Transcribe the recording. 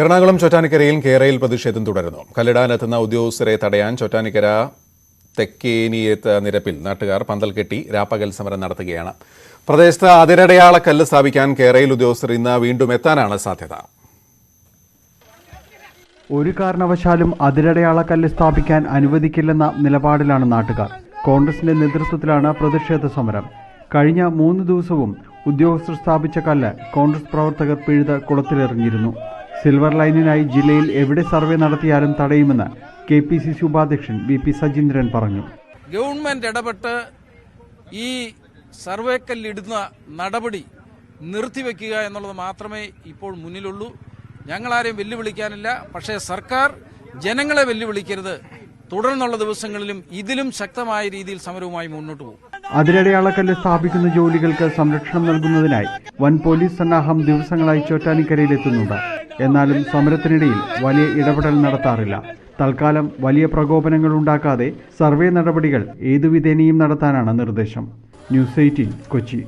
എറണാകുളം ചോറ്റാനിക്കരയിൽ കേരയിൽ പ്രതിഷേധം തുടരുന്നു. കല്ലിടാനെത്തുന്ന ഉദ്യോഗസ്ഥരെ തടയാൻ ചോറ്റാനിക്കര തെക്കേനിയത്ത് നിരപ്പിൽ നാട്ടുകാർ പന്തൽ കെട്ടി രാപ്പകൽ സമരം നടത്തുകയാണ്. പ്രദേശത്ത് അതിരടയാള കല്ല് സ്ഥാപിക്കാൻ കേരയിൽ ഉദ്യോഗസ്ഥർ ഇന്ന് വീണ്ടും എത്താനാണ് സാധ്യത. ഒരു കാരണവശാലും അതിരടയാള കല്ല് സ്ഥാപിക്കാൻ അനുവദിക്കില്ലെന്ന നിലപാടിലാണ് നാട്ടുകാർ. കോൺഗ്രസിന്റെ നേതൃത്വത്തിലാണ് പ്രതിഷേധ സമരം. കഴിഞ്ഞ 3 ദിവസവും ഉദ്യോഗസ്ഥർ സ്ഥാപിച്ച കല്ല് കോൺഗ്രസ് പ്രവർത്തകർ പിഴുത് കുളത്തിലെറിഞ്ഞിരുന്നു. സിൽവർ ലൈനിനായി ജില്ലയിൽ എവിടെ സർവേ നടത്തിയാലും തടയുമെന്ന് KPCC ഉപാധ്യക്ഷൻ VP സജീന്ദ്രൻ പറഞ്ഞു. ഗവൺമെന്റ് ഇടപെട്ട് ഈ സർവേ കല്ലിടുന്ന നടപടി നിർത്തിവെക്കുക എന്നുള്ളത് മാത്രമേ ഇപ്പോൾ മുന്നിലുള്ളൂ. ഞങ്ങളാരെയും വെല്ലുവിളിക്കാനില്ല. പക്ഷേ സർക്കാർ ജനങ്ങളെ വെല്ലുവിളിക്കരുത്. തുടർന്നുള്ള ദിവസങ്ങളിലും ഇതിലും ശക്തമായ രീതിയിൽ സമരവുമായി മുന്നോട്ട് പോകും. അതിരടയാളക്കല്ല് സ്ഥാപിക്കുന്ന ജോലികൾക്ക് സംരക്ഷണം നൽകുന്നതിനായി വൻ പോലീസ് സന്നാഹം ദിവസങ്ങളായി ചോറ്റാനിക്കരയിലെത്തുന്നുണ്ട്. എന്നാലും സമരത്തിനിടയിൽ വലിയ ഇടപെടൽ നടത്താറില്ല. തൽക്കാലം വലിയ പ്രകോപനങ്ങൾ ഉണ്ടാക്കാതെ സർവേ നടപടികൾ ഏതുവിധേനയും നടത്താനാണ് നിർദ്ദേശം. News 18 കൊച്ചി.